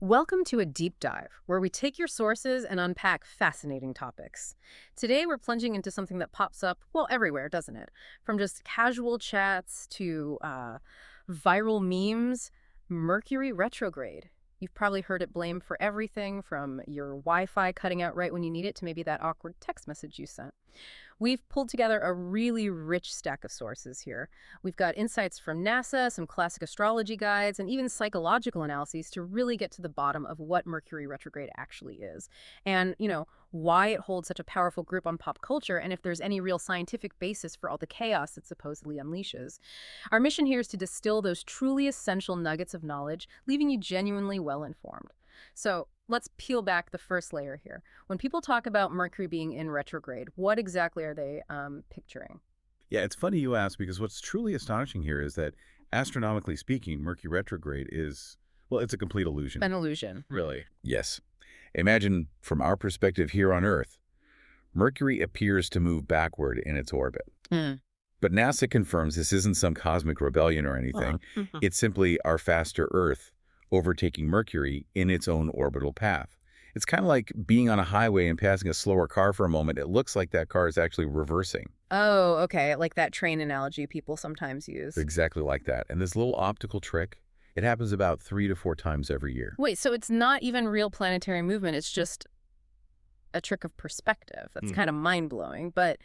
Welcome to a deep dive where we take your sources and unpack fascinating topics. Today, we're plunging into something that pops up, well, everywhere, doesn't it? From just casual chats to viral memes, Mercury Retrograde. You've probably heard it blamed for everything from your Wi Fi cutting out right when you need it to maybe that awkward text message you sent. We've pulled together a really rich stack of sources here. We've got insights from NASA, some classic astrology guides, and even psychological analyses to really get to the bottom of what Mercury retrograde actually is. And, why it holds such a powerful grip on pop culture, and if there's any real scientific basis for all the chaos it supposedly unleashes. Our mission here is to distill those truly essential nuggets of knowledge, leaving you genuinely well informed. So let's peel back the first layer here. When people talk about Mercury being in retrograde, what exactly are they picturing? Yeah, it's funny you ask because what's truly astonishing here is that astronomically speaking, Mercury retrograde is, well, it's a complete illusion. An illusion. Really? Yes. Imagine from our perspective here on Earth, Mercury appears to move backward in its orbit. Mm. But NASA confirms this isn't some cosmic rebellion or anything. Mhm. It's simply our faster Earth overtaking Mercury in its own orbital path. It's kind of like being on a highway and passing a slower car for a moment. It looks like that car is actually reversing. Oh, okay. Like that train analogy people sometimes use. Exactly like that. And this little optical trick, it happens about 3 to 4 times every year. Wait, so it's not even real planetary movement. It's just a trick of perspective. That's kind of mind-blowing. But,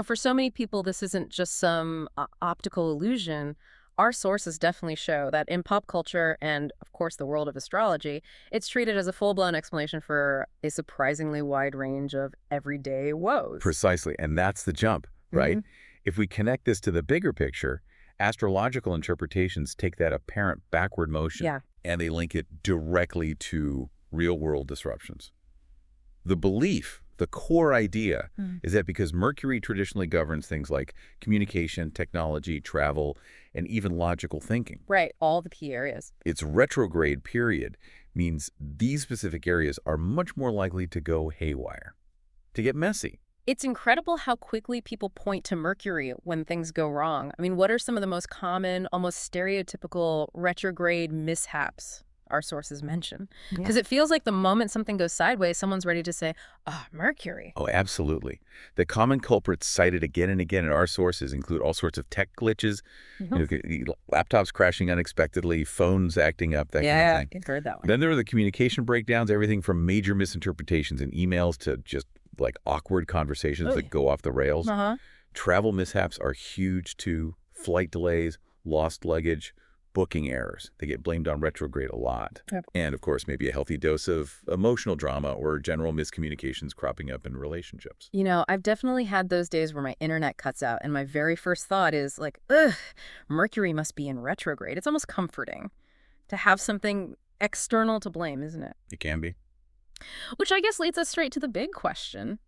for so many people, this isn't just some optical illusion. Our sources definitely show that in pop culture and, of course, the world of astrology, it's treated as a full-blown explanation for a surprisingly wide range of everyday woes. Precisely. And that's the jump, right? Mhm. If we connect this to the bigger picture, astrological interpretations take that apparent backward motion Yeah. and they link it directly to real-world disruptions. The belief, the core idea, is that because Mercury traditionally governs things like communication, technology, travel, and even logical thinking, Right. All the key areas. its retrograde period means these specific areas are much more likely to go haywire, to get messy. It's incredible how quickly people point to Mercury when things go wrong. I mean, what are some of the most common, almost stereotypical retrograde mishaps our sources mention? Because it feels like the moment something goes sideways, someone's ready to say, Mercury. Oh, absolutely. The common culprits cited again and again in our sources include all sorts of tech glitches, laptops crashing unexpectedly, phones acting up, that kind of thing. I've heard that one. Then there are the communication breakdowns, everything from major misinterpretations in emails to just like awkward conversations Oy. that go off the rails. Uh-huh. Travel mishaps are huge too. Flight delays, lost luggage, booking errors. They get blamed on retrograde a lot. Yep. And of course, maybe a healthy dose of emotional drama or general miscommunications cropping up in relationships. I've definitely had those days where my internet cuts out, and my very first thought is like, ugh, Mercury must be in retrograde. It's almost comforting to have something external to blame, isn't it? It can be. Which I guess leads us straight to the big question.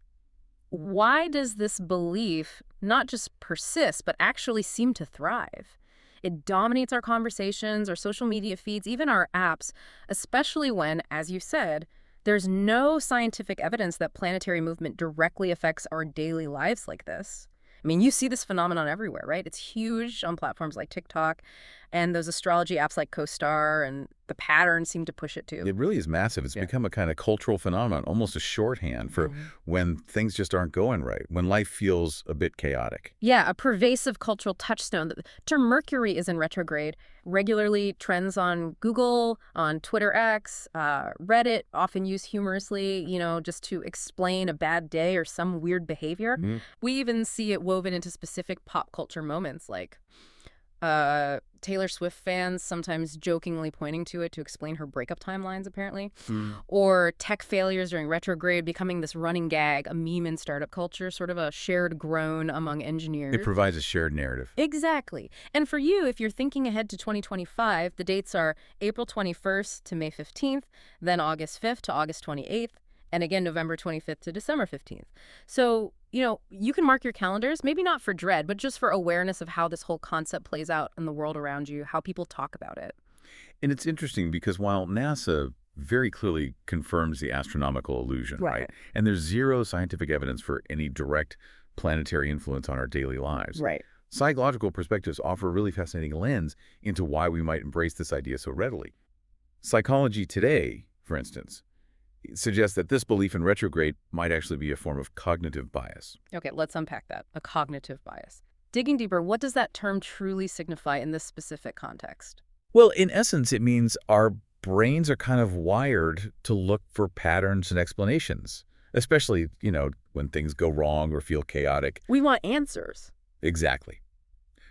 Why does this belief not just persist, but actually seem to thrive? It dominates our conversations, our social media feeds, even our apps, especially when, as you said, there's no scientific evidence that planetary movement directly affects our daily lives like this. I mean, you see this phenomenon everywhere, right? It's huge on platforms like TikTok and those astrology apps like CoStar, and the patterns seem to push it too. It really is massive. It's become a kind of cultural phenomenon, almost a shorthand for when things just aren't going right, when life feels a bit chaotic. Yeah, a pervasive cultural touchstone. The term Mercury is in retrograde. Regularly trends on Google, on Twitter X, Reddit, often used humorously, just to explain a bad day or some weird behavior. We even see it woven into specific pop culture moments like Taylor Swift fans sometimes jokingly pointing to it to explain her breakup timelines, apparently. Or tech failures during retrograde becoming this running gag, a meme in startup culture, sort of a shared groan among engineers. It provides a shared narrative. Exactly. And for you, if you're thinking ahead to 2025, the dates are April 21st to May 15th, then August 5th to August 28th, and again November 25th to December 15th. So, you can mark your calendars, maybe not for dread, but just for awareness of how this whole concept plays out in the world around you, how people talk about it. And it's interesting because while NASA very clearly confirms the astronomical illusion, right? And there's zero scientific evidence for any direct planetary influence on our daily lives. Right. Psychological perspectives offer a really fascinating lens into why we might embrace this idea so readily. Psychology today, for instance, suggests that this belief in retrograde might actually be a form of cognitive bias. Okay, let's unpack that. A cognitive bias. Digging deeper, what does that term truly signify in this specific context? Well, in essence, it means our brains are kind of wired to look for patterns and explanations, especially, when things go wrong or feel chaotic. We want answers. Exactly.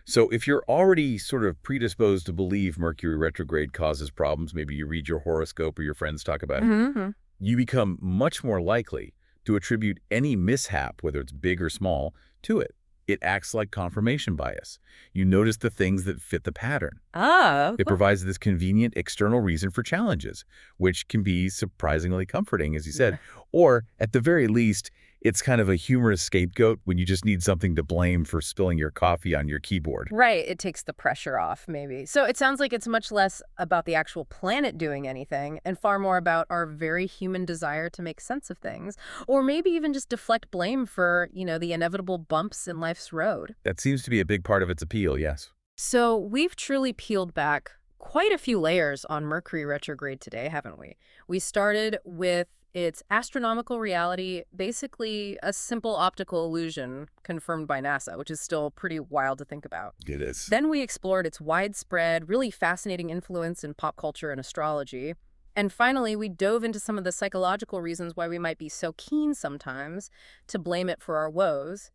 So if you're already sort of predisposed to believe Mercury retrograde causes problems, maybe you read your horoscope or your friends talk about it, Mm-hmm. you become much more likely to attribute any mishap, whether it's big or small, to it. It acts like confirmation bias. You notice the things that fit the pattern. Ah, It provides this convenient external reason for challenges, which can be surprisingly comforting, as you said. Or, at the very least, it's kind of a humorous scapegoat when you just need something to blame for spilling your coffee on your keyboard. right. It takes the pressure off, maybe. So it sounds like it's much less about the actual planet doing anything and far more about our very human desire to make sense of things, or maybe even just deflect blame for, the inevitable bumps in life's road. That seems to be a big part of its appeal, yes. So we've truly peeled back quite a few layers on Mercury retrograde today, haven't we? We started with its astronomical reality, basically a simple optical illusion confirmed by NASA, which is still pretty wild to think about. It is. Then we explored its widespread, really fascinating influence in pop culture and astrology. And finally, we dove into some of the psychological reasons why we might be so keen sometimes to blame it for our woes.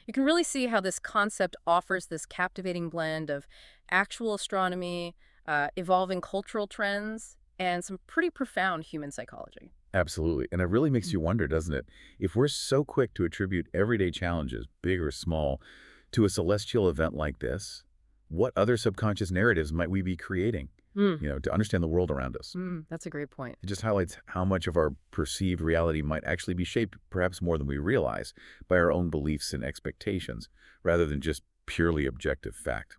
You can really see how this concept offers this captivating blend of actual astronomy, evolving cultural trends, and some pretty profound human psychology. Absolutely. And it really makes you wonder, doesn't it? If we're so quick to attribute everyday challenges, big or small, to a celestial event like this, what other subconscious narratives might we be creating, to understand the world around us? That's a great point. It just highlights how much of our perceived reality might actually be shaped, perhaps more than we realize, by our own beliefs and expectations, rather than just purely objective fact.